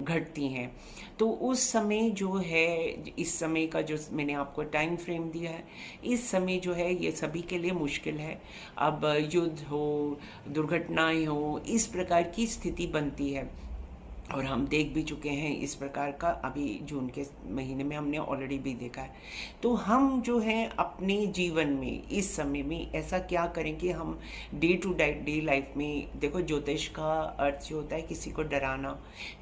घटती हैं। तो उस समय जो है, इस समय का जो मैंने आपको टाइम फ्रेम दिया है, इस समय जो है ये सभी के लिए मुश्किल है। अब युद्ध हो, दुर्घटनाएं हो, इस प्रकार की स्थिति बनती है और हम देख भी चुके हैं इस प्रकार का। अभी जून के महीने में हमने ऑलरेडी भी देखा है। तो हम जो है अपने जीवन में इस समय में ऐसा क्या करें कि हम डे टू डे लाइफ में, देखो ज्योतिष का अर्थ जो होता है किसी को डराना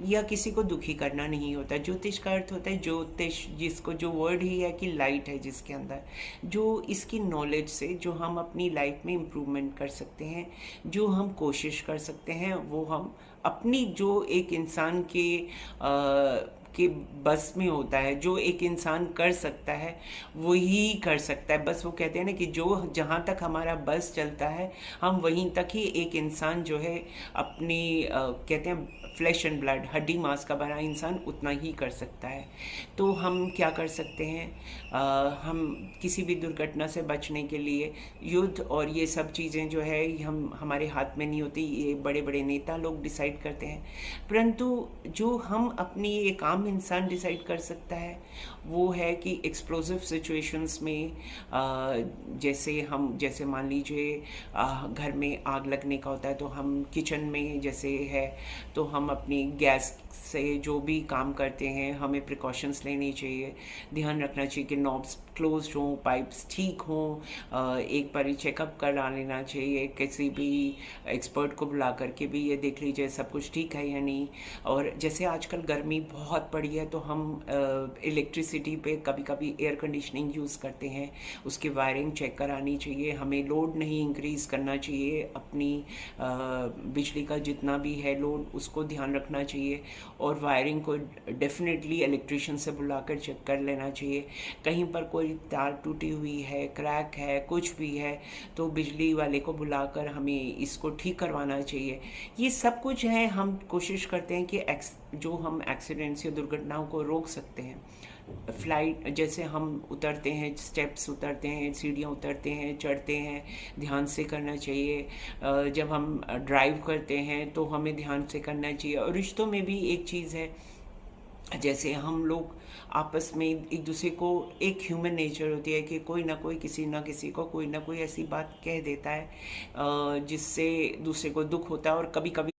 या किसी को दुखी करना नहीं होता। ज्योतिष का अर्थ होता है, ज्योतिष जिसको जो वर्ड ही है कि लाइट है जिसके अंदर, जो इसकी नॉलेज से जो हम अपनी लाइफ में इम्प्रूवमेंट कर सकते हैं, जो हम कोशिश कर सकते हैं, वो हम अपनी जो एक इंसान के बस में होता है, जो एक इंसान कर सकता है वो ही कर सकता है। बस वो कहते हैं ना कि जो जहाँ तक हमारा बस चलता है हम वहीं तक ही एक इंसान जो है अपनी कहते हैं फ्लैश एंड ब्लड, हड्डी मांस का बना इंसान उतना ही कर सकता है। तो हम क्या कर सकते हैं, हम किसी भी दुर्घटना से बचने के लिए युद्ध और ये सब चीज़ें जो है हम हमारे हाथ में नहीं होती, ये बड़े बड़े नेता लोग डिसाइड करते हैं। परंतु जो हम अपनी एक आम इंसान डिसाइड कर सकता है वो है कि एक्सप्लोसिव सिचुएशंस में जैसे मान लीजिए घर में आग लगने का होता है तो हम किचन में जैसे है तो हम अपनी गैस से जो भी काम करते हैं हमें प्रिकॉशंस लेनी चाहिए, ध्यान रखना चाहिए कि नॉब्स क्लोज हों, पाइप्स ठीक हों, एक बार चेकअप करा लेना चाहिए, किसी भी एक्सपर्ट को बुला करके भी ये देख लीजिए सब कुछ ठीक है या नहीं। और जैसे आजकल गर्मी बहुत पड़ी है तो हम इलेक्ट्रिसिटी पे कभी कभी एयर कंडीशनिंग यूज़ करते हैं, उसकी वायरिंग चेक करानी चाहिए, हमें लोड नहीं इंक्रीज़ करना चाहिए, अपनी बिजली का जितना भी है लोड उसको ध्यान रखना चाहिए और वायरिंग को डेफिनेटली इलेक्ट्रिशियन से बुलाकर चेक कर लेना चाहिए। कहीं पर कोई तार टूटी हुई है, क्रैक है, कुछ भी है तो बिजली वाले को बुलाकर हमें इसको ठीक करवाना चाहिए। ये सब कुछ है, हम कोशिश करते हैं कि जो हम एक्सीडेंट्स या दुर्घटनाओं को रोक सकते हैं। फ्लाइट जैसे हम उतरते हैं, स्टेप्स उतरते हैं, सीढ़ियाँ उतरते हैं, चढ़ते हैं, ध्यान से करना चाहिए। जब हम ड्राइव करते हैं तो हमें ध्यान से करना चाहिए। और रिश्तों में भी एक चीज़ है, जैसे हम लोग आपस में एक दूसरे को, एक ह्यूमन नेचर होती है कि कोई ना कोई किसी ना किसी को कोई ना कोई ऐसी बात कह देता है जिससे दूसरे को दुख होता है और कभी कभी